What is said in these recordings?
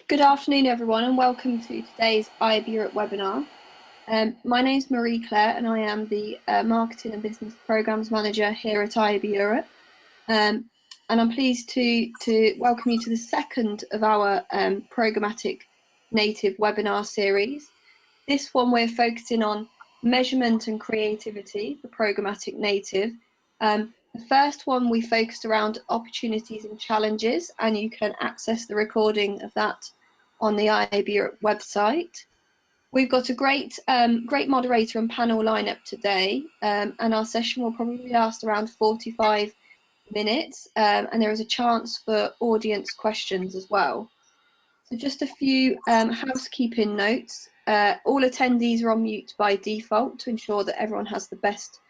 Good afternoon, everyone, and welcome to today's IAB Europe webinar. My name is Marie-Claire, and I am the Marketing and Business Programs Manager here at IAB Europe. And I'm pleased to welcome you to the second of our Programmatic Native webinar series. This one we're focusing on measurement and creativity for Programmatic Native. The first one we focused around opportunities and challenges, and you can access the recording of that on the IAB Europe website. We've got a great moderator and panel lineup today, and our session will probably last around 45 minutes, and there is a chance for audience questions as well. So just a few housekeeping notes. All attendees are on mute by default to ensure that everyone has the best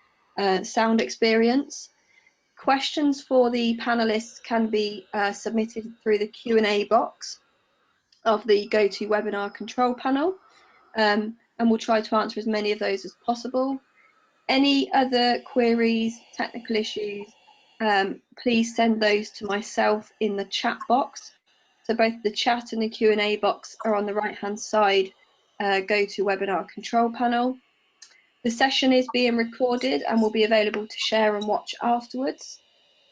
sound experience. Questions for the panelists can be submitted through the Q&A box of the GoToWebinar control panel, and we'll try to answer as many of those as possible. Any other queries, technical issues, please send those to myself in the chat box. So both the chat and the Q&A box are on the right-hand side GoToWebinar control panel. The session is being recorded and will be available to share and watch afterwards.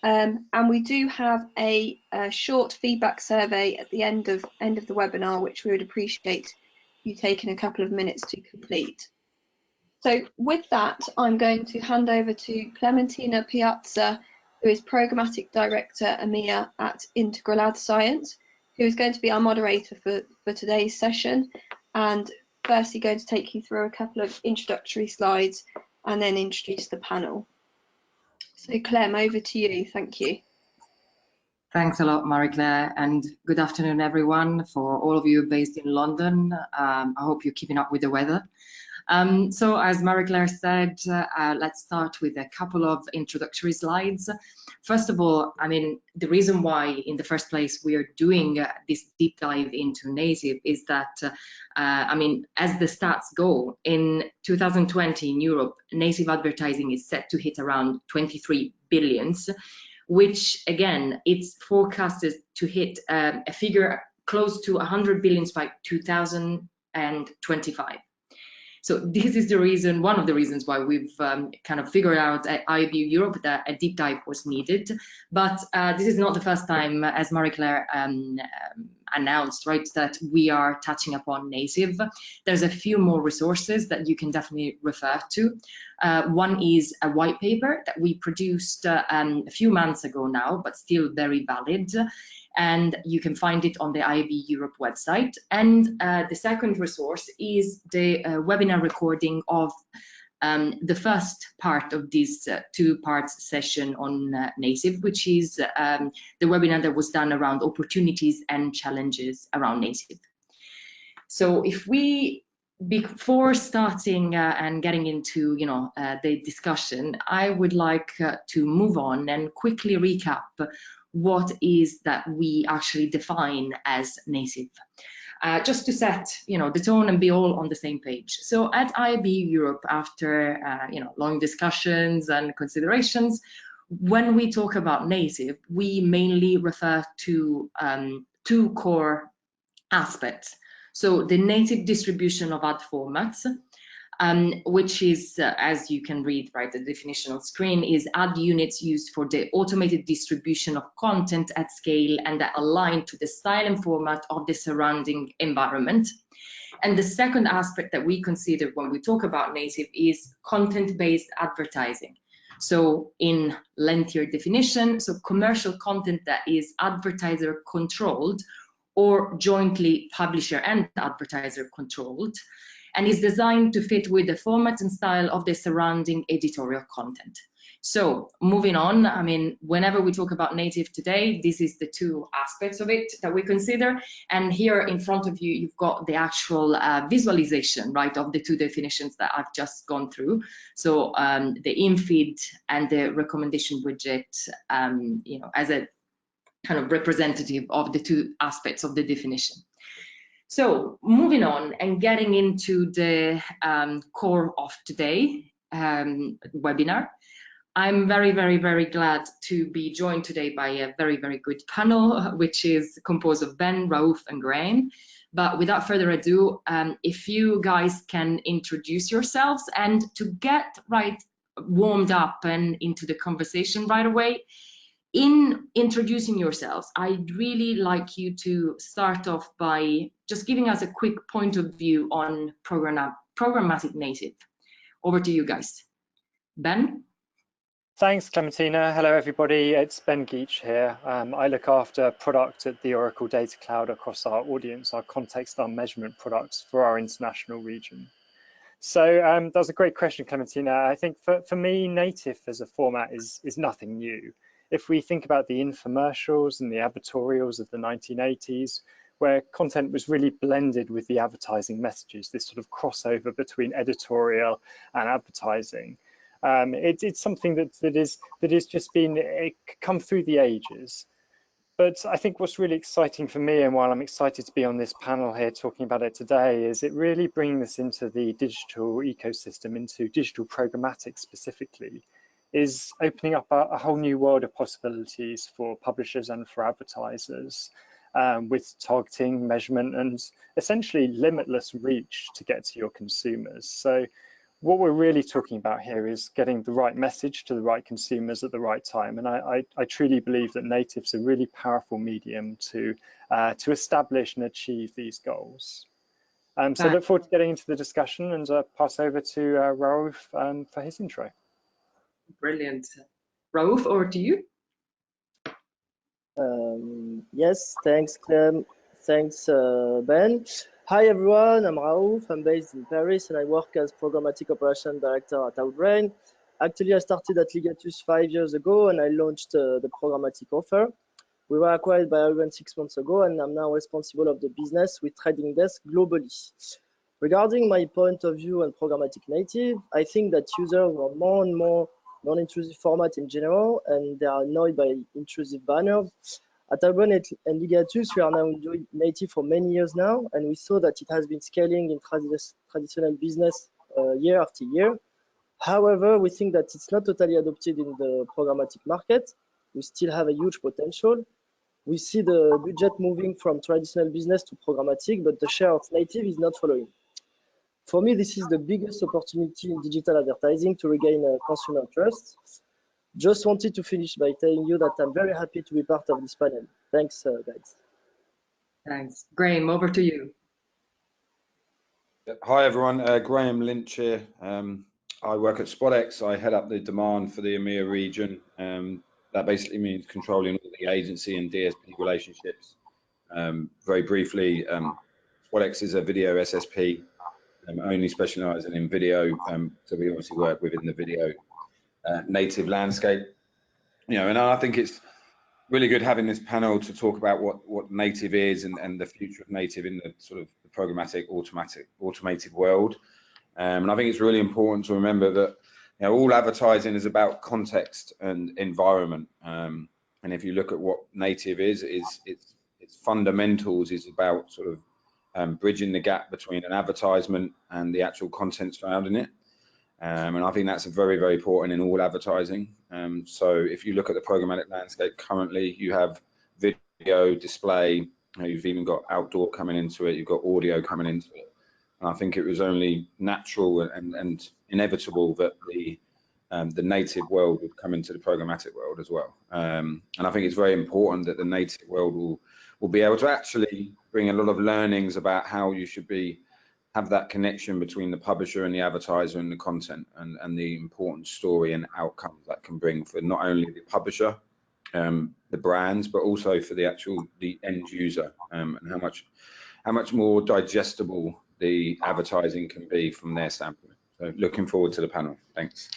And we do have a short feedback survey at the end of the webinar, which we would appreciate you taking a couple of minutes to complete. So with that, I'm going to hand over to Clementina Piazza, who is Programmatic Director EMEA at Integral Ad Science, who is going to be our moderator for today's session, and firstly going to take you through a couple of introductory slides and then introduce the panel. So Clem, over to you. Thank you. Thanks a lot, Marie-Claire, and good afternoon, everyone. For all of you based in London, I hope you're keeping up with the weather. So as Marie-Claire said, let's start with a couple of introductory slides. First of all, I mean, the reason why in the first place we are doing this deep dive into native is that, I mean, as the stats go, in 2020 in Europe, native advertising is set to hit around 23 billions, which again, it's forecasted to hit a figure close to 100 billions by 2025. So this is the reason, one of the reasons why we've kind of figured out at IAB Europe that a deep dive was needed. But this is not the first time, as Marie-Claire announced, right, that we are touching upon native. There's a few more resources that you can definitely refer to. One is a white paper that we produced a few months ago now, but still very valid. And you can find it on the IAB Europe website. And the second resource is the webinar recording of the first part of this two-part session on native, which is the webinar that was done around opportunities and challenges around native. So if we, before starting and getting into the discussion, I would like to move on and quickly recap what is that we actually define as native, just to set the tone and be all on the same page. So at IAB Europe, after long discussions and considerations, when we talk about native, we mainly refer to two core aspects. So the native distribution of ad formats, which is, as you can read, right, the definition on screen, is ad units used for the automated distribution of content at scale and that align to the style and format of the surrounding environment. And the second aspect that we consider when we talk about native is content-based advertising. So in lengthier definition, so commercial content that is advertiser controlled or jointly publisher and advertiser controlled, and is designed to fit with the format and style of the surrounding editorial content. So moving on, I mean, whenever we talk about native today, this is the two aspects of it that we consider. And here in front of you, you've got the actual visualization, right, of the two definitions that I've just gone through. So the in-feed and the recommendation widget, as a kind of representative of the two aspects of the definition. So moving on and getting into the core of today webinar, I'm very, very, very glad to be joined today by a very, very good panel, which is composed of Ben, Raouf, and Graham. But without further ado, if you guys can introduce yourselves, and to get right warmed up and into the conversation right away, in introducing yourselves, I'd really like you to start off by just giving us a quick point of view on programmatic native. Over to you guys. Ben? Thanks, Clementina. Hello, everybody. It's Ben Geach here. I look after product at the Oracle Data Cloud across our audience, our context, our measurement products for our international region. So that was a great question, Clementina. I think for me, native as a format is nothing new. If we think about the infomercials and the advertorials of the 1980s, where content was really blended with the advertising messages, this sort of crossover between editorial and advertising. It's something that is just been come through the ages. But I think what's really exciting for me, and while I'm excited to be on this panel here talking about it today, is it really bringing this into the digital ecosystem, into digital programmatic specifically, is opening up a whole new world of possibilities for publishers and for advertisers, with targeting, measurement, and essentially limitless reach to get to your consumers. So what we're really talking about here is getting the right message to the right consumers at the right time. And I truly believe that native's a really powerful medium to establish and achieve these goals. So look forward to getting into the discussion, and pass over to Raouf for his intro. Brilliant. Raouf, over to you. Yes, thanks, Clem. Thanks, Ben. Hi, everyone. I'm Raouf. I'm based in Paris, and I work as Programmatic Operation Director at Outbrain. Actually, I started at Ligatus 5 years ago, and I launched the programmatic offer. We were acquired by Outbrain 6 months ago, and I'm now responsible of the business with Trading Desk globally. Regarding my point of view on programmatic native, I think that users want more and more non-intrusive format in general, and they are annoyed by intrusive banners. At Outbrain and Ligatus, we are now doing native for many years now, and we saw that it has been scaling in traditional business year after year. However, we think that it's not totally adopted in the programmatic market. We still have a huge potential. We see the budget moving from traditional business to programmatic, but the share of native is not following. For me, this is the biggest opportunity in digital advertising to regain consumer trust. Just wanted to finish by telling you that I'm very happy to be part of this panel. Thanks, guys. Thanks. Graham, over to you. Hi, everyone. Graham Lynch here. I work at SpotX. I head up the demand for the EMEA region. That basically means controlling all the agency and DSP relationships. Very briefly, SpotX is a video SSP, only specializing in video. So we obviously work within the video native landscape. You know, and I think it's really good having this panel to talk about what native is and the future of native in the sort of the programmatic automated world. And I think it's really important to remember that, you know, all advertising is about context and environment. And if you look at what native is its fundamentals is about sort of bridging the gap between an advertisement and the actual content surrounding it. And I think that's very, very important in all advertising. So if you look at the programmatic landscape currently, you have video, display, you know, you've even got outdoor coming into it, you've got audio coming into it. And I think it was only natural and inevitable that the native world would come into the programmatic world as well. And I think it's very important that the native world will be able to actually bring a lot of learnings about how you should have that connection between the publisher and the advertiser and the content and the important story and outcomes that can bring for not only the publisher, the brands, but also for the end user, and how much more digestible the advertising can be from their standpoint. So looking forward to the panel. Thanks.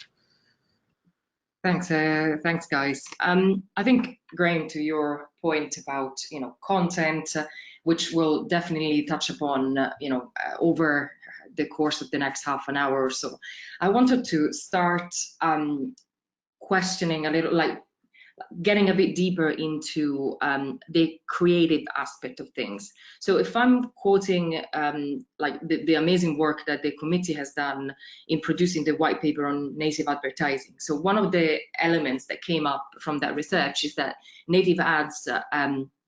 Thanks, guys. I think, Graham, to your point about, you know, content, which we'll definitely touch upon, over the course of the next half an hour or so, I wanted to start questioning a little, like getting a bit deeper into the creative aspect of things. So if I'm quoting like the amazing work that the committee has done in producing the white paper on native advertising. So one of the elements that came up from that research is that native ads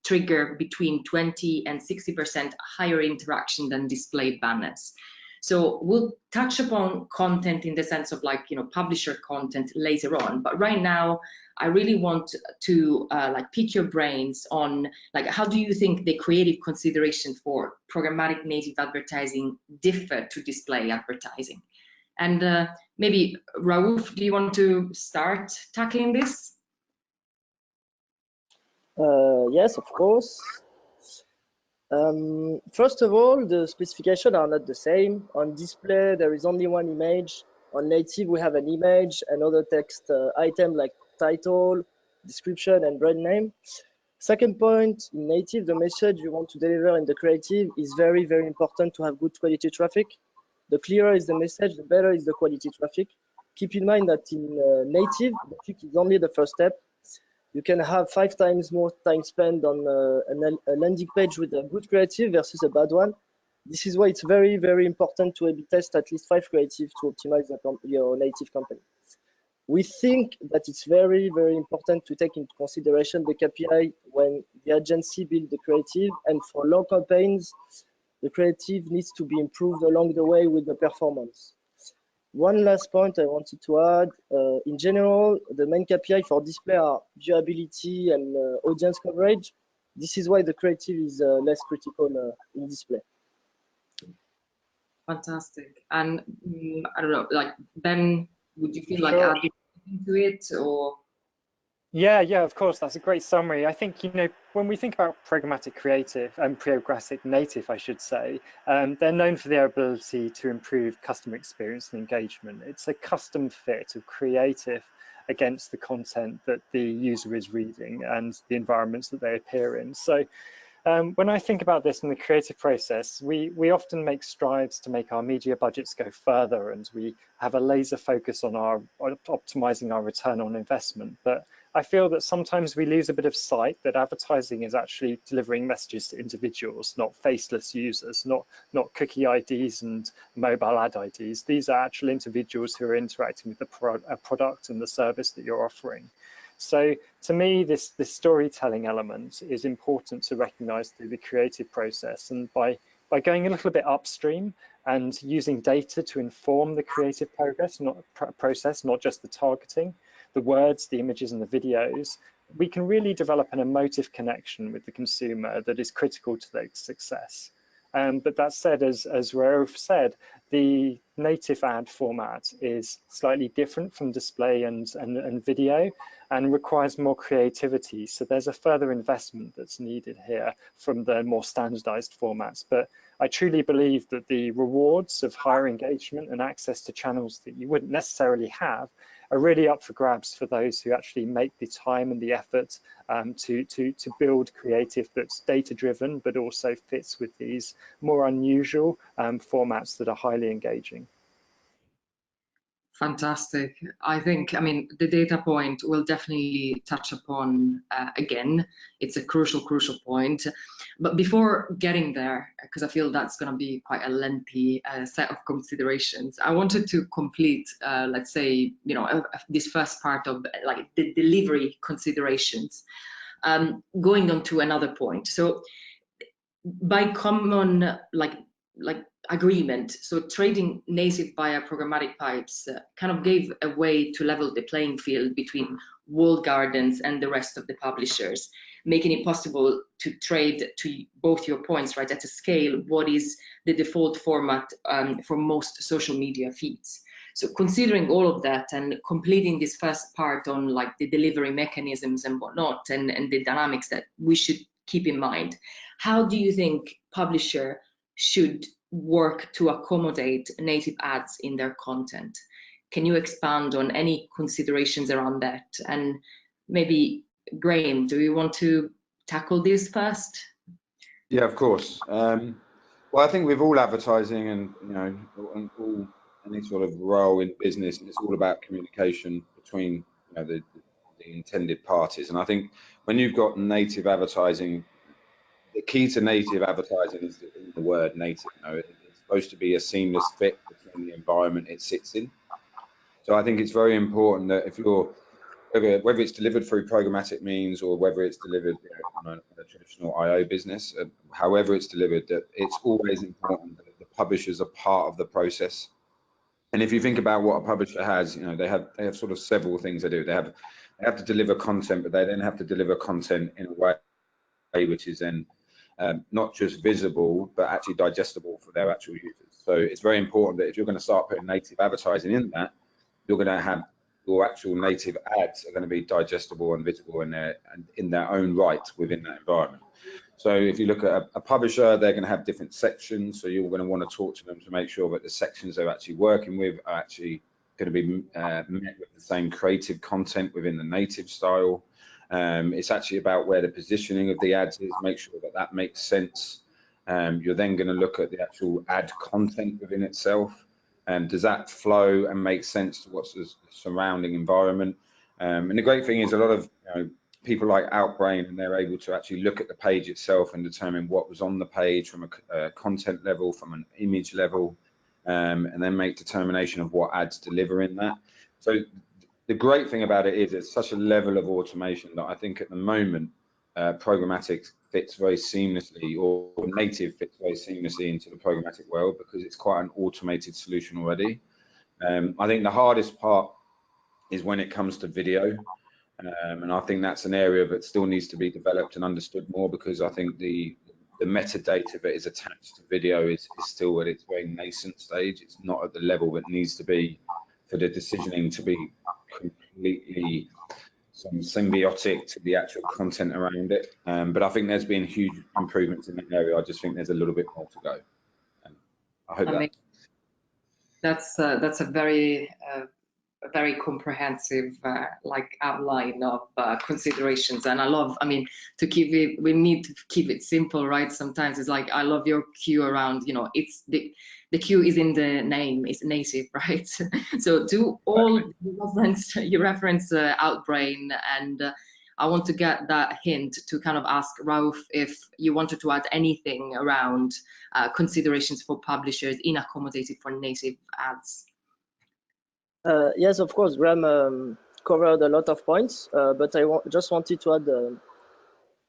trigger between 20 and 60% higher interaction than display banners. So we'll touch upon content in the sense of like, publisher content later on. But right now, I really want to like pick your brains on like, how do you think the creative consideration for programmatic native advertising differ to display advertising? And maybe Raouf, do you want to start tackling this? Yes, of course. First of all, the specifications are not the same. On display, there is only one image. On native, we have an image, another text item like title, description, and brand name. Second point, in native, the message you want to deliver in the creative is very, very important to have good quality traffic. The clearer is the message, the better is the quality traffic. Keep in mind that in native, the click is only the first step. You can have 5 times more time spent on a landing page with a good creative versus a bad one. This is why it's very, very important to A/B test at least 5 creative to optimize your native company. We think that it's very, very important to take into consideration the KPI when the agency builds the creative, and for long campaigns, the creative needs to be improved along the way with the performance. One last point I wanted to add, in general, the main KPI for display are viewability and audience coverage. This is why the creative is less critical in display. Fantastic. And I don't know, like Ben, would you feel like Sure. adding to it, or? Yeah, of course, that's a great summary. I think, when we think about programmatic creative and programmatic native, I should say, they're known for their ability to improve customer experience and engagement. It's a custom fit of creative against the content that the user is reading and the environments that they appear in. So when I think about this in the creative process, we often make strides to make our media budgets go further, and we have a laser focus on optimizing our return on investment. But I feel that sometimes we lose a bit of sight that advertising is actually delivering messages to individuals, not faceless users, not cookie IDs and mobile ad IDs. These are actual individuals who are interacting with the product and the service that you're offering. So to me, this storytelling element is important to recognize through the creative process. And by going a little bit upstream and using data to inform the creative process, not just the targeting, the words, the images, and the videos, we can really develop an emotive connection with the consumer that is critical to their success. But that said, as Raouf said, the native ad format is slightly different from display and video and requires more creativity. So there's a further investment that's needed here from the more standardized formats. But I truly believe that the rewards of higher engagement and access to channels that you wouldn't necessarily have are really up for grabs for those who actually make the time and the effort to build creative that's data-driven, but also fits with these more unusual formats that are highly engaging. Fantastic. I mean, the data point we'll definitely touch upon again. It's a crucial point. But before getting there, because I feel that's going to be quite a lengthy set of considerations, I wanted to complete, let's say, this first part of like the delivery considerations, going on to another point. So by common like agreement, so trading native via programmatic pipes kind of gave a way to level the playing field between walled gardens and the rest of the publishers, making it possible to trade, to both your points, right, at a scale, what is the default format for most social media feeds. So considering all of that and completing this first part on like the delivery mechanisms and whatnot, and the dynamics that we should keep in mind, how do you think publisher should work to accommodate native ads in their content? Can you expand on any considerations around that? And maybe Graham, do you want to tackle this first? Yeah, of course. Well, I think with all advertising and and all any sort of role in business, it's all about communication between the the intended parties. And I think when you've got native advertising, the key to native advertising is in the word native. You know, it's supposed to be a seamless fit between the environment it sits in. So I think it's very important that if you're, whether it's delivered through programmatic means or whether it's delivered on a traditional IO business, however it's delivered, that it's always important that the publishers are part of the process. And if you think about what a publisher has, you know, they have sort of several things they do. They have to deliver content, but they then have to deliver content in a way which is then not just visible, but actually digestible for their actual users. So it's very important that if you're going to start putting native advertising in that, you're going to have your actual native ads are going to be digestible and visible in their own right within that environment. So if you look at a publisher, they're going to have different sections. So you're going to want to talk to them to make sure that the sections they're actually working with are actually going to be met with the same creative content within the native style. It's actually about where the positioning of the ads is, make sure that that makes sense. You're then going to look at the actual ad content within itself. Does that flow and make sense to what's the surrounding environment? And the great thing is a lot of people like Outbrain, and they're able to actually look at the page itself and determine what was on the page from a content level, from an image level, and then make determination of what ads deliver in that. So the great thing about it is it's such a level of automation that I think at the moment programmatic fits very seamlessly, or native fits very seamlessly into the programmatic world, because it's quite an automated solution already. I think the hardest part is when it comes to video, and I think that's an area that still needs to be developed and understood more, because I think the metadata that is attached to video is still at its very nascent stage. It's not at the level that needs to be for the decisioning to be completely symbiotic to the actual content around it. But I think there's been huge improvements in that area. I just think there's a little bit more to go. I hope that's a very comprehensive outline of considerations, and I mean, to keep it, we need to keep it simple, right? Sometimes it's like, I love your cue around, it's the cue is in the name, it's native, right? So do all you reference Outbrain, and I want to get that hint to kind of ask Rauf if you wanted to add anything around considerations for publishers in accommodating for native ads. Yes, of course, Graham covered a lot of points, but I just wanted to add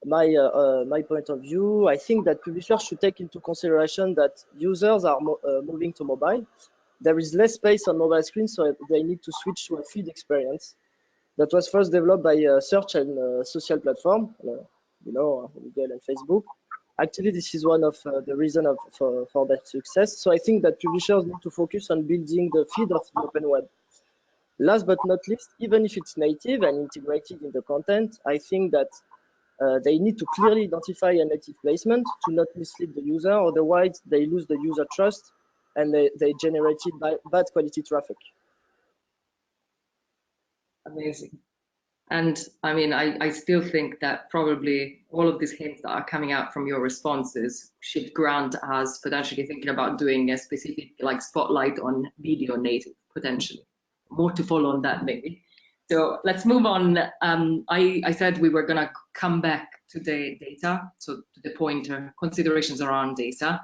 my point of view. I think that publishers should take into consideration that users are moving to mobile. There is less space on mobile screens, so they need to switch to a feed experience that was first developed by search and social platform, Google and Facebook. Actually, this is one of the reasons for that success. So I think that publishers need to focus on building the feed of the open web. Last but not least, even if it's native and integrated in the content, I think that they need to clearly identify a native placement to not mislead the user, otherwise they lose the user trust and they generated bad quality traffic. Amazing. And I mean, I still think that probably all of these hints that are coming out from your responses should grant us potentially thinking about doing a specific spotlight on video native, potentially. More to follow on that maybe. So let's move on. I said we were gonna come back to the data, so to the pointer considerations around data.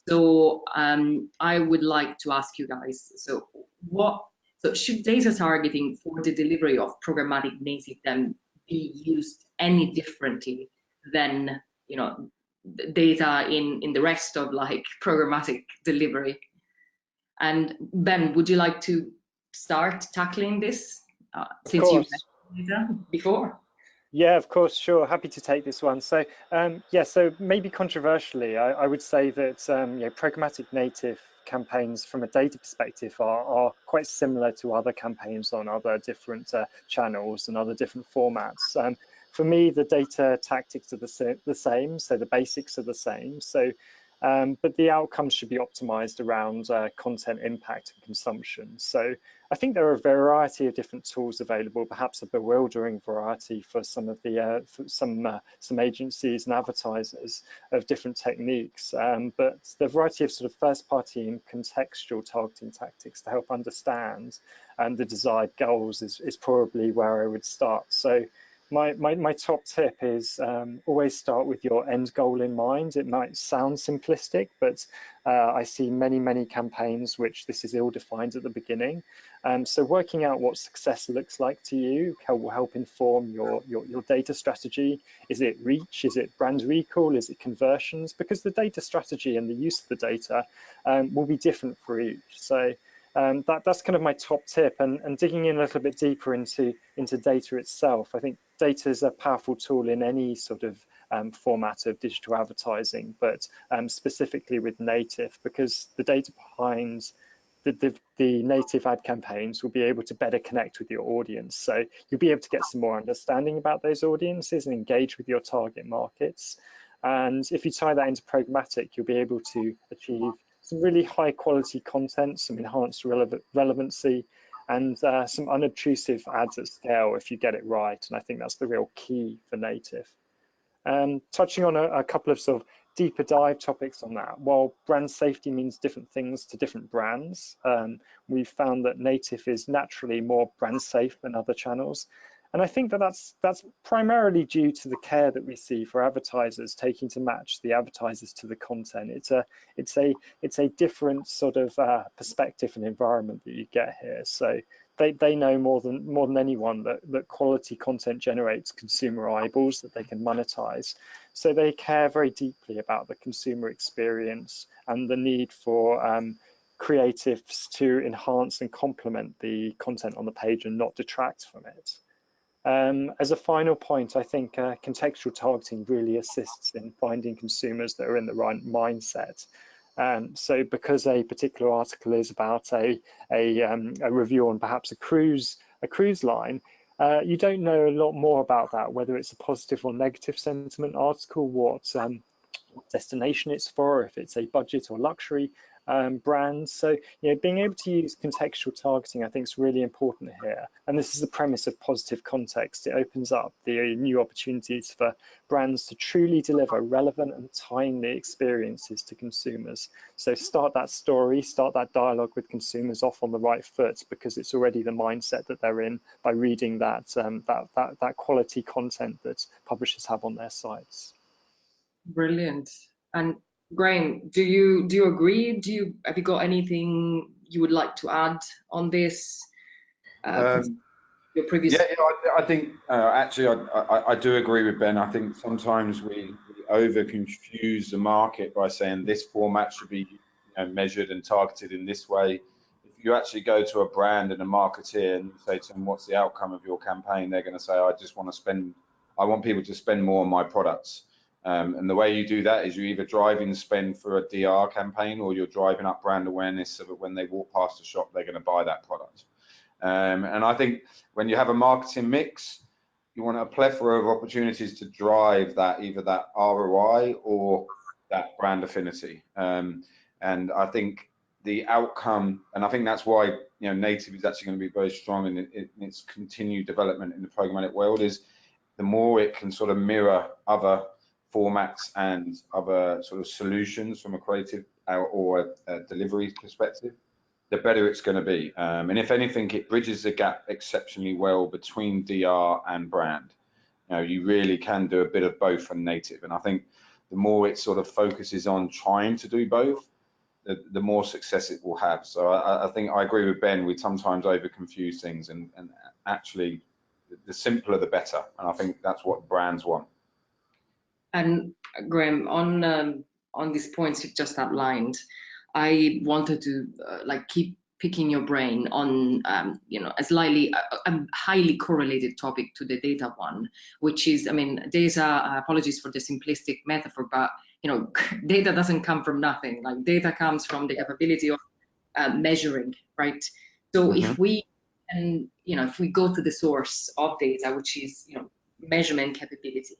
So I would like to ask you guys, so should data targeting for the delivery of programmatic native then be used any differently than data in the rest of programmatic delivery? And Ben, would you like to start tackling this since you've met data before? Yeah, of course, sure. Happy to take this one. So yeah, so maybe controversially, I would say that programmatic native campaigns from a data perspective are quite similar to other campaigns on other different channels and other different formats. For me, the data tactics are the same, so the basics are the same. So but the outcomes should be optimized around content impact and consumption. So I think there are a variety of different tools available, perhaps a bewildering variety for some of the some agencies and advertisers of different techniques, but the variety of sort of first-party and contextual targeting tactics to help understand the desired goals is probably where I would start. So my top tip is always start with your end goal in mind. It might sound simplistic, but I see many campaigns which this is ill-defined at the beginning. So working out what success looks like to you will help inform your data strategy. Is it reach? Is it brand recall? Is it conversions? Because the data strategy and the use of the data will be different for each. So that's kind of my top tip, and digging in a little bit deeper into data itself. I think data is a powerful tool in any sort of format of digital advertising, but specifically with native, because the data behind the native ad campaigns will be able to better connect with your audience. So you'll be able to get some more understanding about those audiences and engage with your target markets. And if you tie that into programmatic, you'll be able to achieve some really high quality content, some enhanced relevancy, and some unobtrusive ads at scale if you get it right. And I think that's the real key for native. Touching on a couple of sort of deeper dive topics on that, while brand safety means different things to different brands, we've found that native is naturally more brand safe than other channels. And I think that that's primarily due to the care that we see for advertisers taking to match the advertisers to the content. It's a different sort of perspective and environment that you get here. So they know more than anyone that quality content generates consumer eyeballs that they can monetize. So they care very deeply about the consumer experience and the need for creatives to enhance and complement the content on the page and not detract from it. As a final point, I think contextual targeting really assists in finding consumers that are in the right mindset. So because a particular article is about a review on perhaps a cruise line, you don't know a lot more about that, whether it's a positive or negative sentiment article, what destination it's for, if it's a budget or luxury brand. So being able to use contextual targeting, I think, is really important here. And this is the premise of positive context. It opens up the new opportunities for brands to truly deliver relevant and timely experiences to consumers. So start that story, start that dialogue with consumers off on the right foot, because it's already the mindset that they're in by reading that that quality content that publishers have on their sites. Brilliant. And Graham, do you agree? Have you got anything you would like to add on this? Your previous. Yeah, I think actually I do agree with Ben. I think sometimes we over confuse the market by saying this format should be measured and targeted in this way. If you actually go to a brand and a marketeer and you say to them, what's the outcome of your campaign? They're going to say, I want people to spend more on my products. And the way you do that is you either driving spend for a DR campaign, or you're driving up brand awareness so that when they walk past the shop, they're going to buy that product. And I think when you have a marketing mix, you want a plethora of opportunities to drive that, either that ROI or that brand affinity. And I think the outcome, and I think that's why native is actually going to be very strong in its continued development in the programmatic world, is the more it can sort of mirror other formats and other sort of solutions from a creative or a delivery perspective, the better it's going to be. And if anything, it bridges the gap exceptionally well between DR and brand. You really can do a bit of both from native. And I think the more it sort of focuses on trying to do both, the more success it will have. So I think I agree with Ben. We sometimes over confuse things, and actually the simpler the better. And I think that's what brands want. And Graham, on these points you've just outlined, I wanted to keep picking your brain on a slightly highly correlated topic to the data one, which is, data, apologies for the simplistic metaphor, but data doesn't come from nothing. Like, data comes from the capability of measuring, right? So if we if we go to the source of data, which is measurement capability,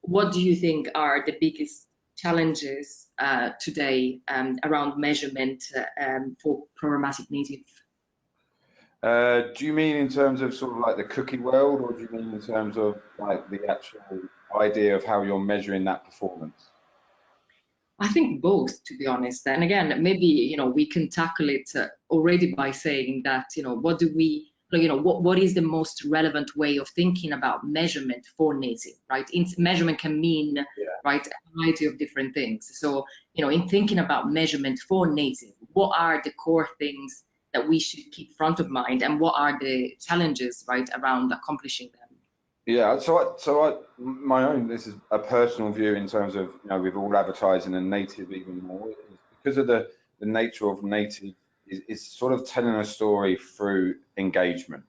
what do you think are the biggest challenges today around measurement for programmatic native? Do you mean in terms of sort of like the cookie world, or do you mean in terms of like the actual idea of how you're measuring that performance? I think both, to be honest. And again, maybe we can tackle it already by saying that what do we what is the most relevant way of thinking about measurement for native, right? Measurement can mean right a variety of different things. So in thinking about measurement for native, what are the core things that we should keep front of mind, and what are the challenges right around accomplishing them? Yeah, my own, this is a personal view in terms of, with all advertising and native even more, is because of the nature of native is sort of telling a story through engagement.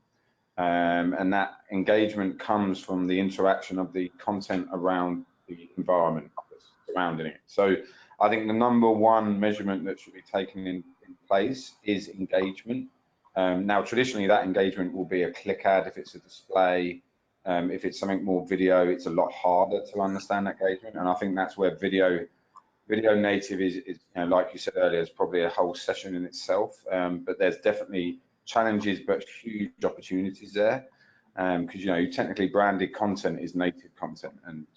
And that engagement comes from the interaction of the content around the environment that's surrounding it. So I think the number one measurement that should be taken in place is engagement. Now, traditionally, that engagement will be a click ad if it's a display. If it's something more video, it's a lot harder to understand that engagement. And I think that's where video native is like you said earlier, is probably a whole session in itself. But there's definitely challenges, but huge opportunities there. Because technically branded content is native content, and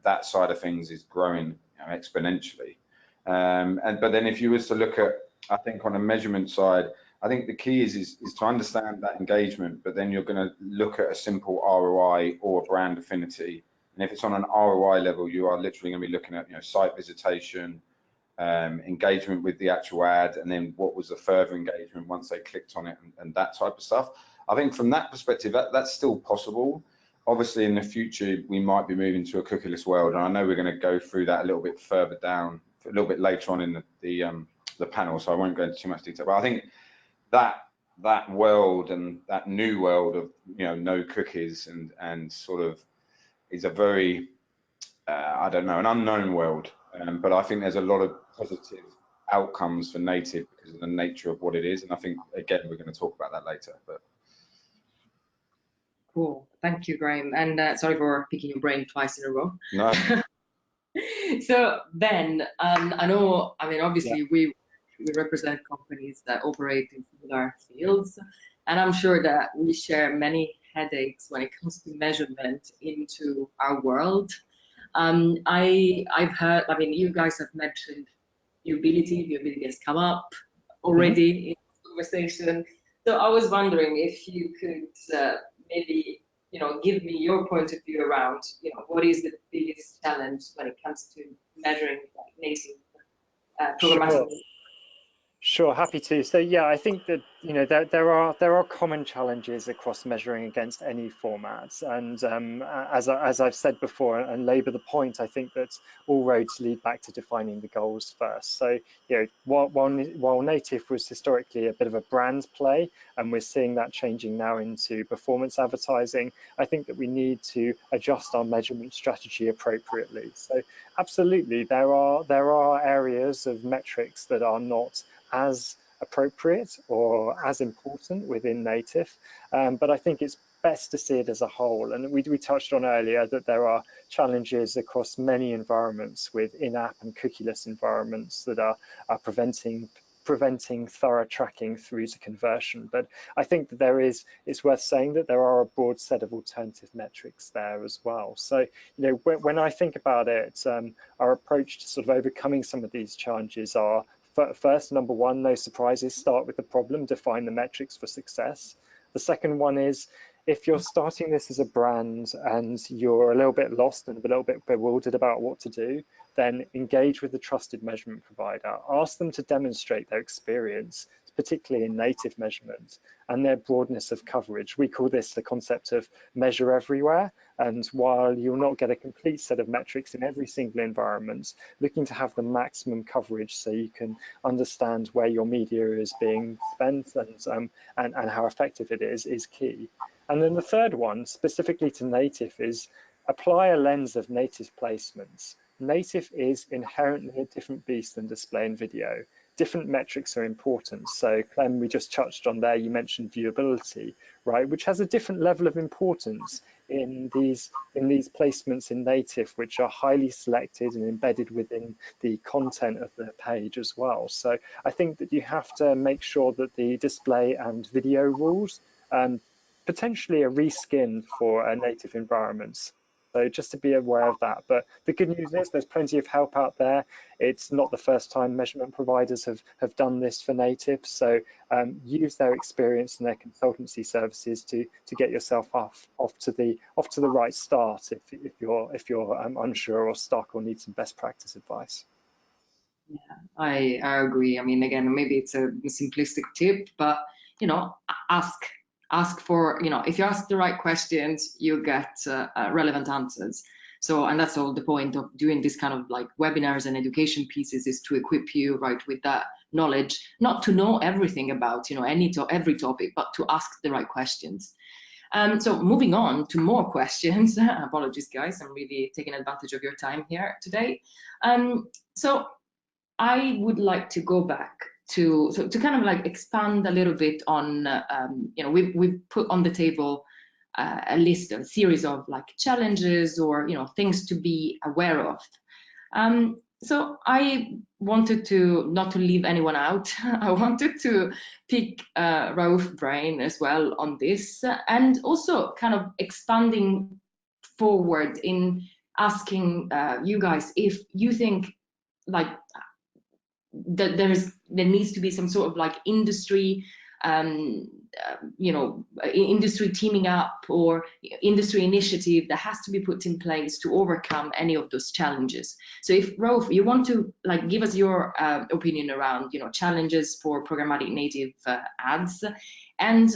that side of things is growing exponentially. But then if you was to look at, I think on a measurement side, I think the key is to understand that engagement, but then you're going to look at a simple ROI or a brand affinity. And if it's on an ROI level, you are literally going to be looking at site visitation, engagement with the actual ad, and then what was the further engagement once they clicked on it, and that type of stuff. I think from that perspective, that's still possible. Obviously, in the future, we might be moving to a cookieless world, and I know we're going to go through that a little bit further down, a little bit later on in the panel, so I won't go into too much detail. But I think that world and that new world of no cookies and sort of is a very I don't know, an unknown world. But I think there's a lot of positive outcomes for native because of the nature of what it is, and I think again we're going to talk about that later. But cool, thank you, Graham, and sorry for picking your brain twice in a row. No. So Ben, I know, obviously we represent companies that operate in similar fields, and I'm sure that we share many headaches when it comes to measurement into our world. I've heard, you guys have mentioned viewability has come up already in the conversation. So I was wondering if you could maybe give me your point of view around what is the biggest challenge when it comes to measuring native programmatic. Sure, happy to. So yeah, I think that there are common challenges across measuring against any formats, and as I've said before and labour the point, I think that all roads lead back to defining the goals first. So while native was historically a bit of a brand play, and we're seeing that changing now into performance advertising, I think that we need to adjust our measurement strategy appropriately. So absolutely, there are areas of metrics that are not as appropriate or as important within native, but I think it's best to see it as a whole. And we touched on earlier that there are challenges across many environments with in-app and cookieless environments that are preventing thorough tracking through to conversion. But I think that it's worth saying that there are a broad set of alternative metrics there as well. So when I think about it, our approach to sort of overcoming some of these challenges are, first, number one, no surprises, start with the problem, define the metrics for success. The second one is, if you're starting this as a brand and you're a little bit lost and a little bit bewildered about what to do, then engage with the trusted measurement provider. Ask them to demonstrate their experience, particularly in native measurement, and their broadness of coverage. We call this the concept of measure everywhere. And while you'll not get a complete set of metrics in every single environment, looking to have the maximum coverage so you can understand where your media is being spent and how effective it is key. And then the third one, specifically to native, is apply a lens of native placements. Native is inherently a different beast than display and video. different metrics are important. So Clem, we just touched on there, you mentioned viewability, right, which has a different level of importance in these placements in native, which are highly selected and embedded within the content of the page as well. So I think that you have to make sure that the display and video rules potentially are reskinned for native environments. So just to be aware of that. But the good news is there's plenty of help out there. It's not the first time measurement providers have done this for native. So use their experience and their consultancy services to get yourself off to the right start if you're unsure or stuck or need some best practice advice. Yeah, I agree. I mean, again, maybe it's a simplistic tip, but you know, ask for, you know, if you ask the right questions, you get relevant answers. So, and that's all the point of doing this kind of like webinars and education pieces, is to equip you, right, with that knowledge, not to know everything about, you know, every topic, but to ask the right questions. So moving on to more questions. Apologies, guys, I'm really taking advantage of your time here today. So I would like to go back to kind of like expand a little bit on, you know, we've put on the table a list, a series of like challenges or, you know, things to be aware of. So I wanted to, not to leave anyone out, I wanted to pick Raouf's brain as well on this, and also kind of expanding forward in asking you guys if you think like that there needs to be some sort of like industry, you know, industry teaming up or industry initiative that has to be put in place to overcome any of those challenges. So if Raouf, you want to like give us your opinion around, you know, challenges for programmatic native ads, and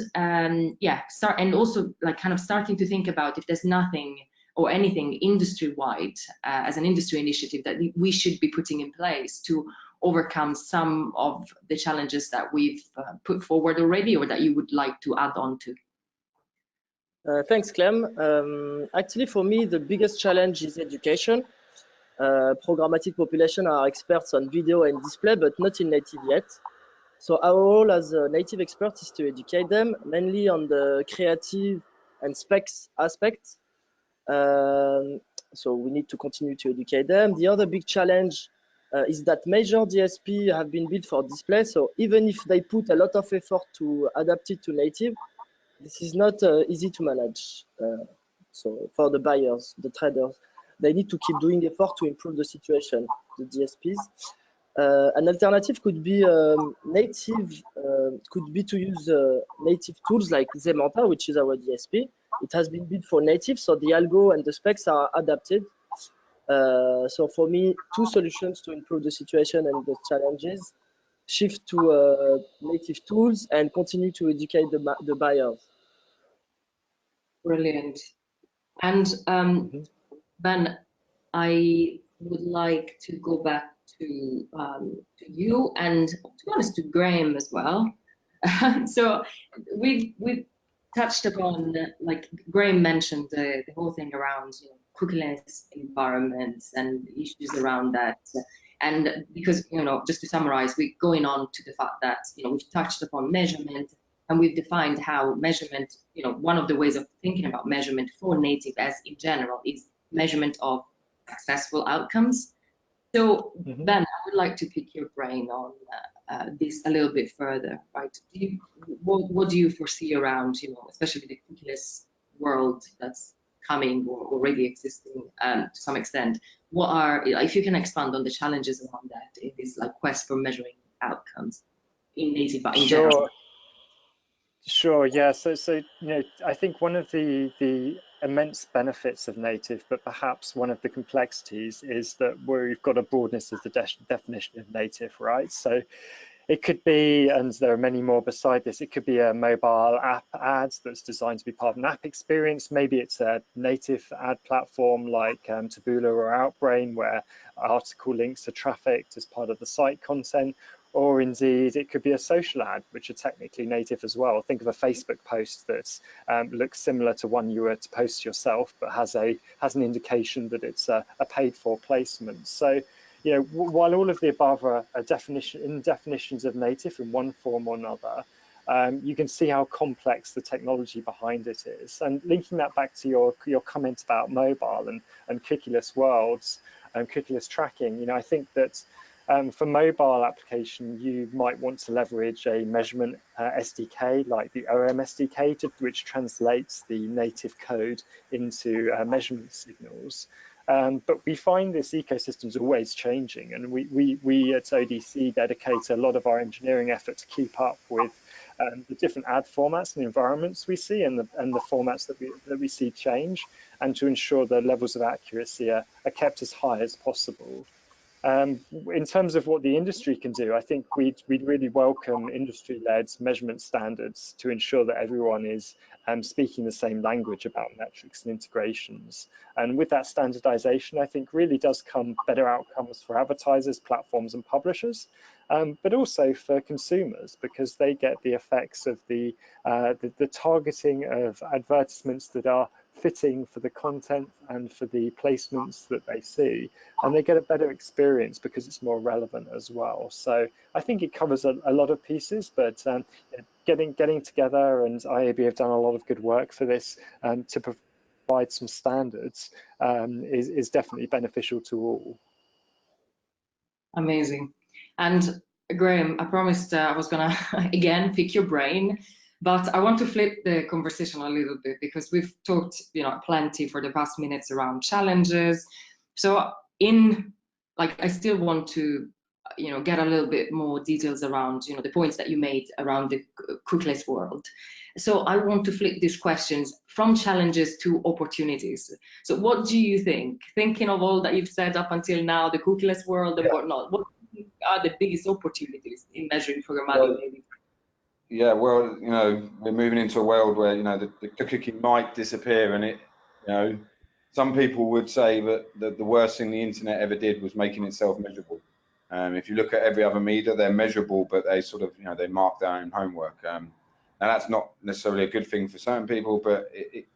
yeah, and also like kind of starting to think about if there's nothing or anything industry-wide as an industry initiative that we should be putting in place to overcome some of the challenges that we've put forward already, or that you would like to add on to. Thanks, Clem. Actually, for me, the biggest challenge is education. Programmatic population are experts on video and display, but not in native yet. So our role as a native expert is to educate them, mainly on the creative and specs aspects. So we need to continue to educate them. The other big challenge is that major DSP have been built for display. So even if they put a lot of effort to adapt it to native, this is not easy to manage. So for the buyers, the traders, they need to keep doing effort to improve the situation, the DSPs. An alternative could be native, could be to use native tools like Zemanta, which is our DSP. It has been built for native, so the algo and the specs are adapted. So for me, two solutions to improve the situation and the challenges: shift to native tools and continue to educate the buyers. Brilliant. And Ben, I would like to go back to you, and to be honest, to Graham as well. So we've touched upon, like Graham mentioned, the whole thing around, you know, cookieless environments and issues around that. And because, you know, just to summarize, we're going on to the fact that, you know, we've touched upon measurement, and we've defined how measurement, you know, one of the ways of thinking about measurement for native as in general is measurement of successful outcomes. So Ben, I would like to pick your brain on this a little bit further, right? What do you foresee around, you know, especially the cookieless world that's coming or already existing to some extent? What are, if you can expand on the challenges around that in this like quest for measuring outcomes in native, but in general? Sure, yeah. So you know, I think one of the immense benefits of native, but perhaps one of the complexities, is that we've got a broadness of the definition of native, right? So it could be, and there are many more beside this, it could be a mobile app ad that's designed to be part of an app experience. Maybe it's a native ad platform like Taboola or Outbrain, where article links are trafficked as part of the site content. Or indeed, it could be a social ad, which are technically native as well. Think of a Facebook post that looks similar to one you were to post yourself, but has an indication that it's a paid-for placement. So while all of the above are definitions of native in one form or another, you can see how complex the technology behind it is. And linking that back to your comment about mobile and cookieless worlds and cookieless tracking, I think that for mobile application, you might want to leverage a measurement SDK like the OM SDK, which translates the native code into measurement signals. But we find this ecosystem is always changing, and we at ODC dedicate a lot of our engineering effort to keep up with the different ad formats and environments we see, and the formats that we see change, and to ensure the levels of accuracy are kept as high as possible. In terms of what the industry can do, I think we'd really welcome industry-led measurement standards to ensure that everyone is speaking the same language about metrics and integrations. And with that standardization, I think really does come better outcomes for advertisers, platforms, and publishers, but also for consumers, because they get the effects of the targeting of advertisements that are fitting for the content and for the placements that they see, and they get a better experience because it's more relevant as well. So I think it covers a lot of pieces, but getting together, and IAB have done a lot of good work for this to provide some standards is definitely beneficial to all. Amazing. And Graham, I promised I was gonna again pick your brain, but I want to flip the conversation a little bit, because we've talked, plenty for the past minutes around challenges. So I still want to, get a little bit more details around, the points that you made around the cookieless world. So I want to flip these questions from challenges to opportunities. So what do you think, thinking of all that you've said up until now, the cookieless world and whatnot, what are the biggest opportunities in measuring programmatic? Yeah, well, we're moving into a world where, the cookie might disappear, and some people would say that the worst thing the internet ever did was making itself measurable. If you look at every other media, they're measurable, but they sort of, they mark their own homework. Now that's not necessarily a good thing for certain people, but it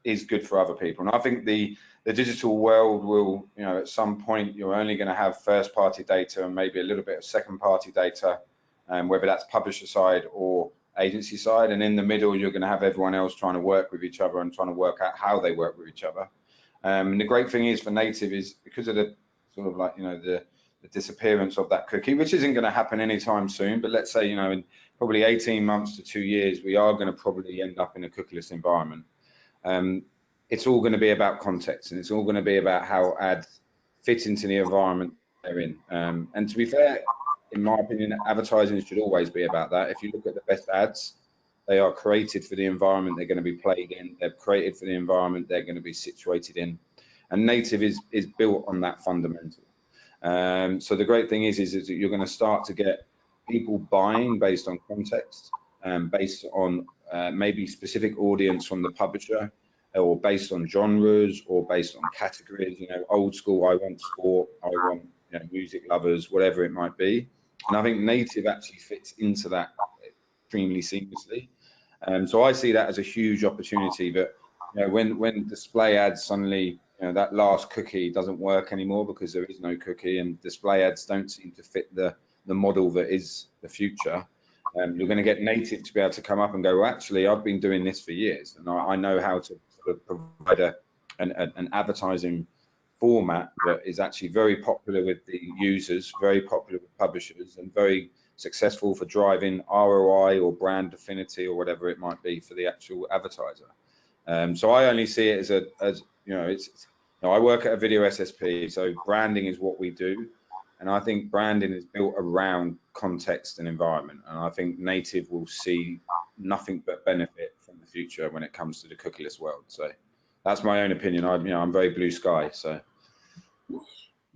is good for other people. And I think the digital world will, at some point, you're only going to have first-party data and maybe a little bit of second-party data, whether that's publisher side or agency side, and in the middle you're going to have everyone else trying to work with each other and trying to work out how they work with each other. And the great thing is for native is because of the sort of the disappearance of that cookie, which isn't going to happen anytime soon, but let's say in probably 18 months to 2 years we are going to probably end up in a cookieless environment. It's all going to be about context, and it's all going to be about how ads fit into the environment they're in. And to be fair, in my opinion, advertising should always be about that. If you look at the best ads, they are created for the environment they're going to be played in. They're created for the environment they're going to be situated in. And native is built on that fundamental. So the great thing is that you're going to start to get people buying based on context, based on maybe specific audience from the publisher, or based on genres, or based on categories. Old school, I want sport, I want music lovers, whatever it might be. And I think native actually fits into that extremely seamlessly. So I see that as a huge opportunity. But when display ads suddenly, that last cookie doesn't work anymore because there is no cookie, and display ads don't seem to fit the model that is the future. You're going to get native to be able to come up and go, well, actually, I've been doing this for years, and I know how to sort of provide an advertising format that is actually very popular with the users, very popular with publishers, and very successful for driving ROI or brand affinity or whatever it might be for the actual advertiser. So I only see it as I work at a video SSP, so branding is what we do, and I think branding is built around context and environment, and I think native will see nothing but benefit from the future when it comes to the cookieless world. So that's my own opinion. I'm very blue sky. So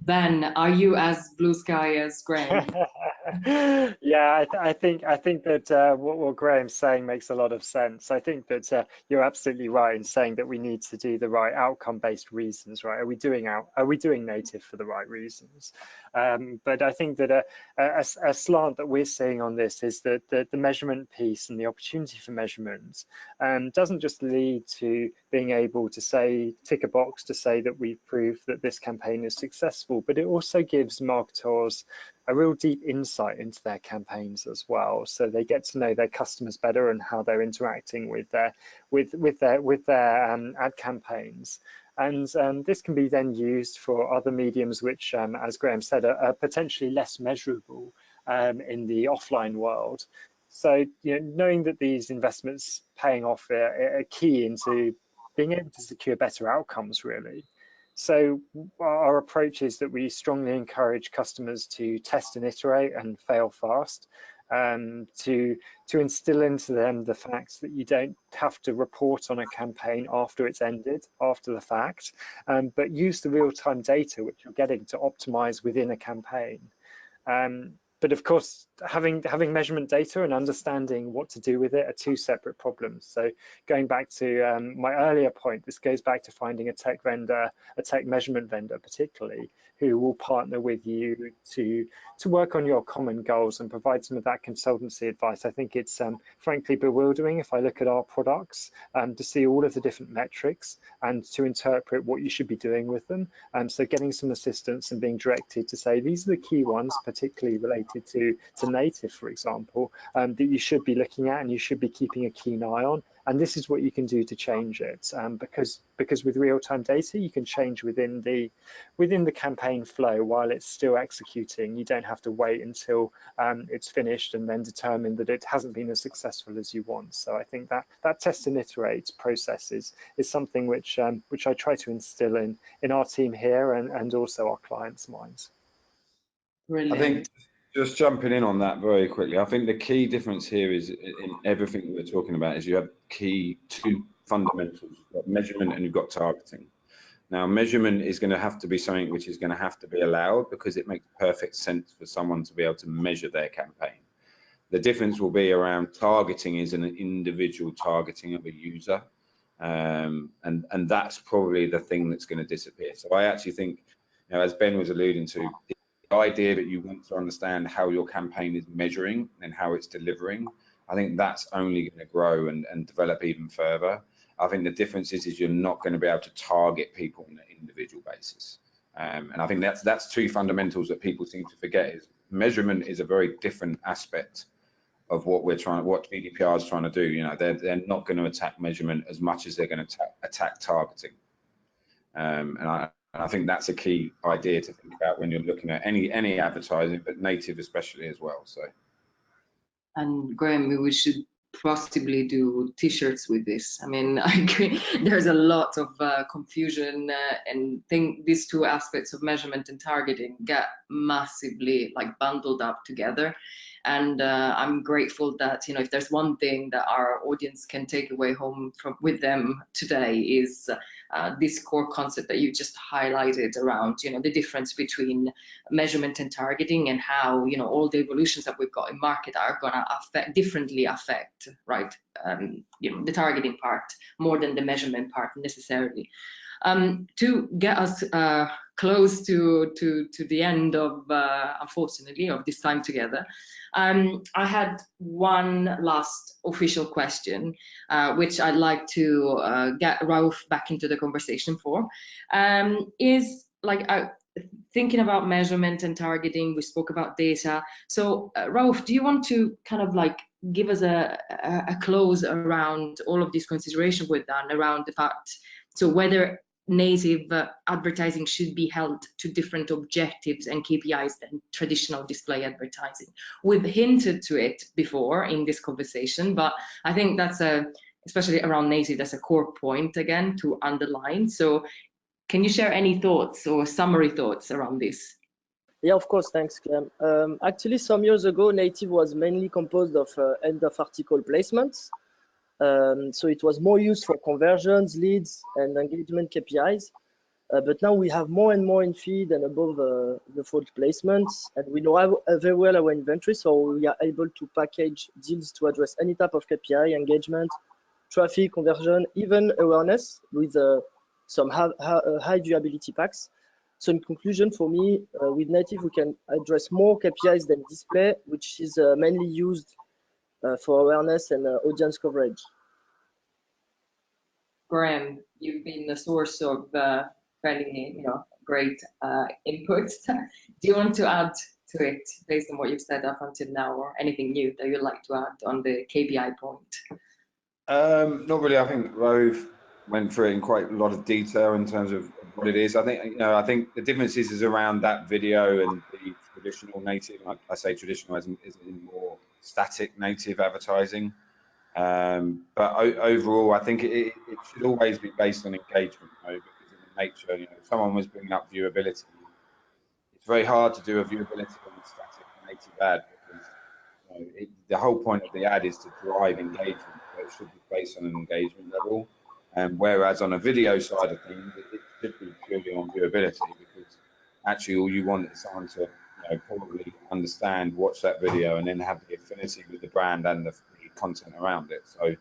Ben, are you as blue sky as Graham? Yeah, I think that what Graham's saying makes a lot of sense. I think that you're absolutely right in saying that we need to do the right outcome-based reasons, right? Are we doing native for the right reasons? But I think that a slant that we're seeing on this is that the measurement piece and the opportunity for measurement doesn't just lead to being able to say, tick a box to say that we've proved that this campaign is successful, but it also gives marketers a real deep insight into their campaigns as well. So they get to know their customers better and how they're interacting with their ad campaigns. And this can be then used for other mediums which, as Graham said, are potentially less measurable in the offline world. So, knowing that these investments paying off are key into being able to secure better outcomes, really. So our approach is that we strongly encourage customers to test and iterate and fail fast, to instill into them the fact that you don't have to report on a campaign after it's ended, after the fact, but use the real-time data which you're getting to optimize within a campaign. But of course, having measurement data and understanding what to do with it are two separate problems. So going back to my earlier point, this goes back to finding a tech vendor, a tech measurement vendor particularly, who will partner with you to work on your common goals and provide some of that consultancy advice. I think it's frankly bewildering if I look at our products to see all of the different metrics and to interpret what you should be doing with them. So getting some assistance and being directed to say, these are the key ones, particularly related to native, for example, that you should be looking at and you should be keeping a keen eye on. And this is what you can do to change it, because with real-time data, you can change within the campaign flow while it's still executing. You don't have to wait until it's finished and then determine that it hasn't been as successful as you want. So I think that test and iterate process is something which I try to instill in our team here and also our clients' minds. Brilliant. I think just jumping in on that very quickly, I think the key difference here is in everything that we're talking about is you have two fundamentals. You've got measurement and you've got targeting. Now, measurement is going to have to be something which is going to have to be allowed because it makes perfect sense for someone to be able to measure their campaign. The difference will be around targeting is an individual targeting of a user. And that's probably the thing that's going to disappear. So I actually think, as Ben was alluding to, the idea that you want to understand how your campaign is measuring and how it's delivering, I think that's only going to grow and develop even further. I think the difference is you're not going to be able to target people on an individual basis. And I think that's two fundamentals that people seem to forget. Is measurement is a very different aspect of what GDPR is trying to do. They're not going to attack measurement as much as they're going to attack targeting. And I think that's a key idea to think about when you're looking at any advertising, but native especially as well. So. And Graham, we should possibly do t-shirts with this. I mean, I agree. There's a lot of confusion and think these two aspects of measurement and targeting get massively bundled up together. And I'm grateful that, if there's one thing that our audience can take away home with them today is this core concept that you just highlighted around, the difference between measurement and targeting and how, all the evolutions that we've got in market are going to differently affect, right? The targeting part more than the measurement part necessarily. To get us close to the end of, unfortunately, of this time together, I had one last official question, which I'd like to get Rauf back into the conversation for. Is thinking about measurement and targeting, we spoke about data. So Rauf, do you want to kind of give us a close around all of these considerations we've done around the fact, so whether native advertising should be held to different objectives and KPIs than traditional display advertising? We've hinted to it before in this conversation, but I think that's especially around native, that's a core point again to underline. So can you share any thoughts or summary thoughts around this? Yeah, of course, thanks, Clem. Actually, some years ago, native was mainly composed of end of article placements. So it was more used for conversions, leads, and engagement KPIs. But now we have more and more in feed and above the fold placements, and we know very well our inventory, so we are able to package deals to address any type of KPI, engagement, traffic, conversion, even awareness with some high viewability packs. So in conclusion, for me, with native, we can address more KPIs than display, which is mainly used for awareness and audience coverage. Graham, you've been the source of fairly, great inputs. Do you want to add to it based on what you've said up until now, or anything new that you'd like to add on the KPI point? Not really. I think Rove went through it in quite a lot of detail in terms of what it is. I think the difference is around that video and the traditional native. I say traditional as in more static native advertising. But overall, I think it should always be based on engagement, because of the nature. If someone was bringing up viewability, it's very hard to do a viewability on a static native ad, because the whole point of the ad is to drive engagement, so it should be based on an engagement level. Whereas on a video side of things, it should be purely on viewability, because actually all you want is someone to probably understand, watch that video, and then have the affinity with the brand and the content around it. So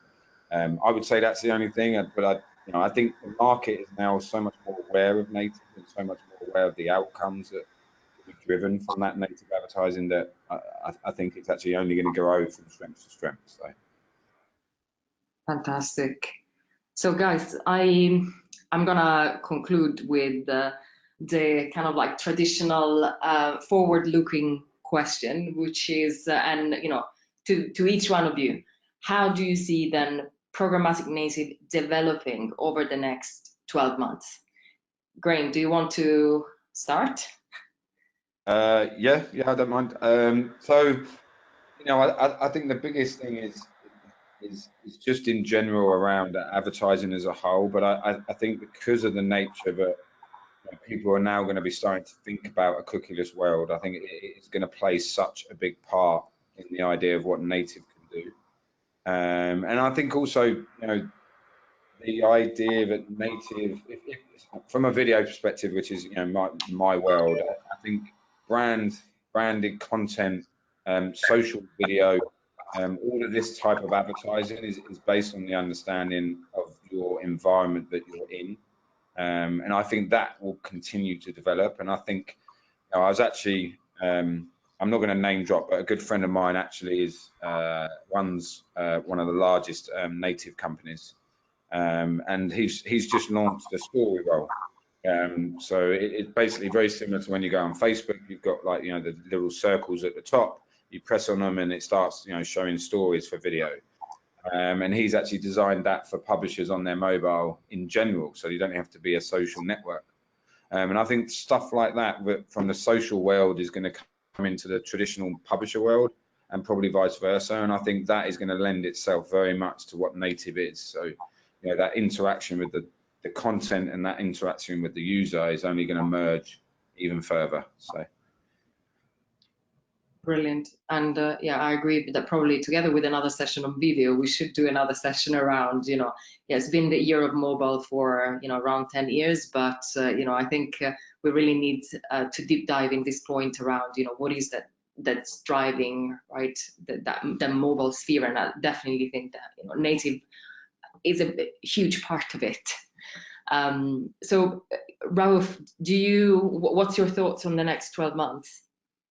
I would say that's the only thing. But I think the market is now so much more aware of native and so much more aware of the outcomes that be driven from that native advertising, that I think it's actually only going to grow from strength to strength. So fantastic. So guys, I'm gonna conclude with the kind of like traditional forward-looking question, which is, to each one of you, how do you see then programmatic native developing over the next 12 months? Graham, do you want to start? Yeah, I don't mind. So I think the biggest thing is just in general around advertising as a whole. But I think because of the nature that people are now going to be starting to think about a cookieless world, I think it's going to play such a big part in the idea of what native can do. And I think also, the idea that native, from a video perspective, which is my world, I think branded content, social video, all of this type of advertising is based on the understanding of your environment that you're in. And I think that will continue to develop. And I think I was actually, I'm not going to name drop, but a good friend of mine actually runs one of the largest native companies, and he's just launched a story role. So it's basically very similar to when you go on Facebook. You've got like the little circles at the top. You press on them and it starts showing stories for video. And he's actually designed that for publishers on their mobile in general, so you don't have to be a social network. And I think stuff like that from the social world is going to come into the traditional publisher world, and probably vice versa. And I think that is going to lend itself very much to what native is. So that interaction with the content and that interaction with the user is only going to merge even further. So brilliant. And yeah, I agree that probably together with another session on video, we should do another session around, it's been the year of mobile for, around 10 years, but, I think we really need to deep dive in this point around, what is that's driving, right, the mobile sphere. And I definitely think that, native is a huge part of it. So Rauf, what's your thoughts on the next 12 months?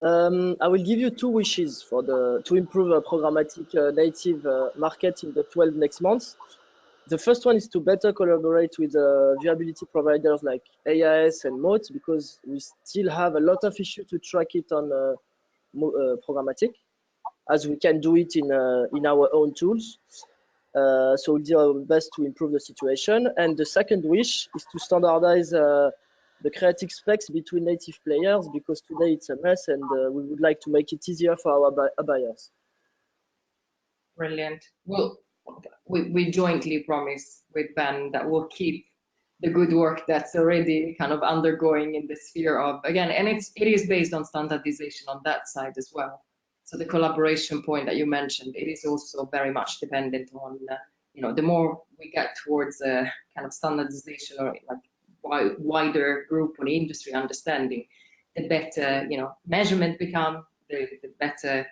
I will give you 2 wishes to improve a programmatic native market in the 12 next months. The first one is to better collaborate with viewability providers like AIS and Moat, because we still have a lot of issues to track it on programmatic, as we can do it in our own tools. So we'll do our best to improve the situation. And the second wish is to standardize the creative specs between native players, because today it's a mess, and we would like to make it easier for our buyers. Brilliant. Well, we jointly promise with Ben that we'll keep the good work that's already kind of undergoing in the sphere of, again, and it is based on standardization on that side as well. So the collaboration point that you mentioned, it is also very much dependent on, the more we get towards a kind of standardization or like wider group or industry understanding, the better, measurement become, the better,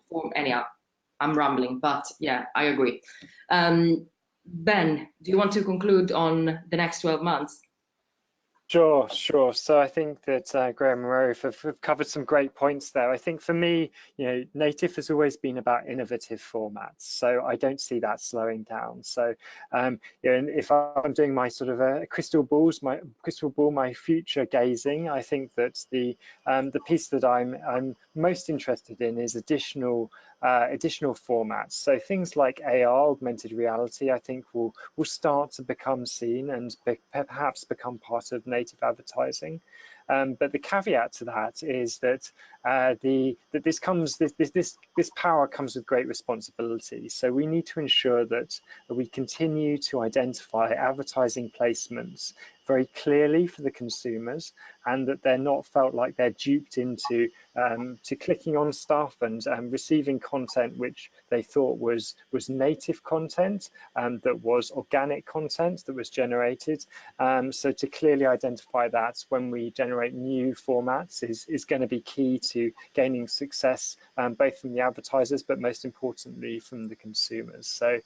for anyhow. I'm rambling, but yeah, I agree. Ben, do you want to conclude on the next 12 months? Sure. So I think that Graham and Rove have covered some great points there. I think for me, native has always been about innovative formats, so I don't see that slowing down. So, and if I'm doing my sort of crystal ball, my future gazing, I think that the piece that I'm most interested in is additional formats. So things like AR, augmented reality, I think will start to become seen and perhaps become part of native advertising. But the caveat to that is that this power comes with great responsibility. So we need to ensure that we continue to identify advertising placements very clearly for the consumers, and that they're not felt like they're duped into to clicking on stuff and receiving content which they thought was native content, that was organic content that was generated. So to clearly identify that when we generate new formats is going to be key to gaining success, both from the advertisers, but most importantly from the consumers. So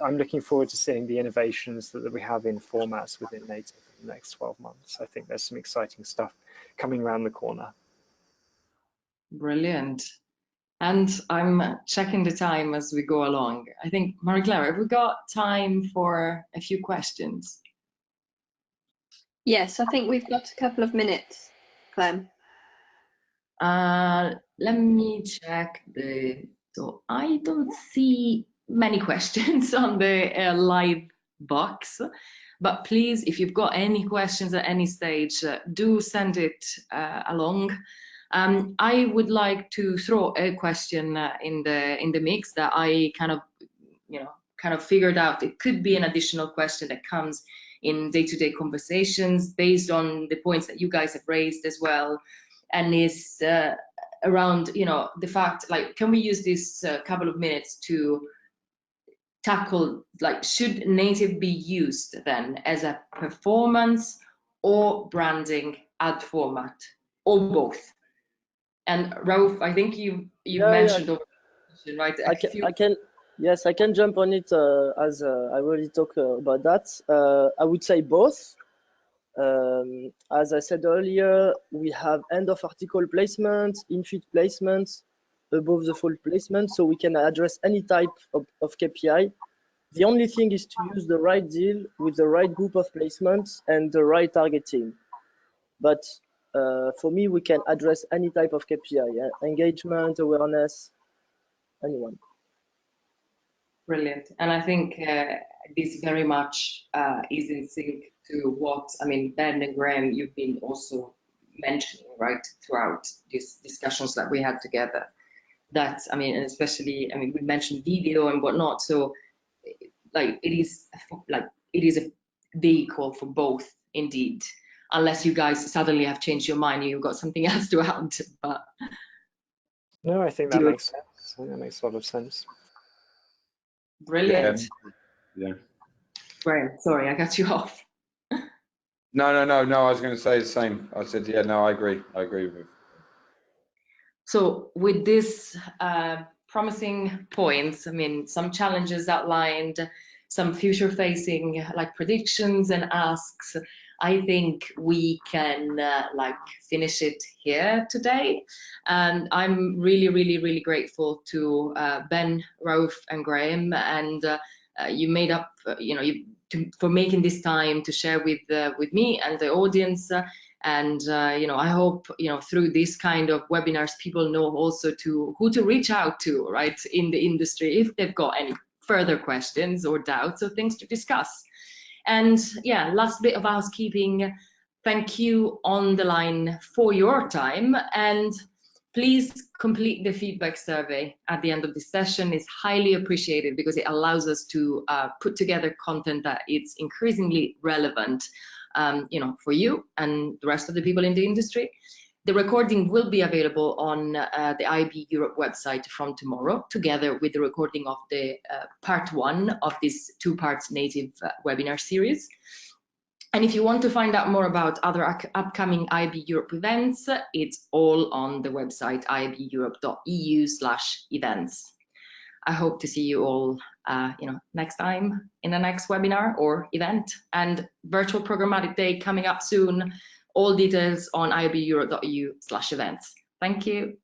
I'm looking forward to seeing the innovations that we have in formats within native in the next 12 months. I think there's some exciting stuff coming around the corner. Brilliant. And I'm checking the time as we go along. I think, Marie-Claire, have we got time for a few questions? Yes, I think we've got a couple of minutes, Clem. Let me check so I don't see many questions on the live box, but please, if you've got any questions at any stage, do send it along. I would like to throw a question in the mix that I kind of figured out. It could be an additional question that comes in day-to-day conversations based on the points that you guys have raised as well, and is around the fact, like, can we use this couple of minutes to tackle, like, should native be used then as a performance or branding ad format, or both? And Rauf, I think you mentioned over, right? Yes, I can jump on it as I already talked about that. I would say both. As I said earlier, we have end of article placement, in-feed placement, above the fold placement, so we can address any type of KPI. The only thing is to use the right deal with the right group of placements and the right targeting. But for me, we can address any type of KPI, engagement, awareness, anyone. Brilliant. And I think this very much is in sync to what, Ben and Graham, you've been also mentioning, right, throughout these discussions that we had together. That, especially, we mentioned video and whatnot. So, like, it is a vehicle for both, indeed. Unless you guys suddenly have changed your mind and you've got something else to add. But no, I think that makes sense. I think that makes a lot of sense. Brilliant. Yeah. Graham, sorry, I cut you off. No. I was going to say the same. I said, yeah, no, I agree. I agree with. So with this promising points, some challenges outlined, some future-facing like predictions and asks, I think we can finish it here today. And I'm really, really, really grateful to Ben, Rauf, and Graham, and you made up, for making this time to share with me and the audience. And I hope through this kind of webinars, people know also who to reach out to, right, in the industry if they've got any further questions or doubts or things to discuss. And yeah, last bit of housekeeping. Thank you on the line for your time, and please complete the feedback survey at the end of this session. It's highly appreciated because it allows us to put together content that is increasingly relevant, for you and the rest of the people in the industry. The recording will be available on the IAB Europe website from tomorrow, together with the recording of the part 1 of this 2-part native webinar series. And if you want to find out more about other upcoming IAB Europe events, it's all on the website iabeurope.eu/events. I hope to see you all next time in the next webinar or event. And virtual programmatic day coming up soon. All details on iabeurope.eu/events. Thank you.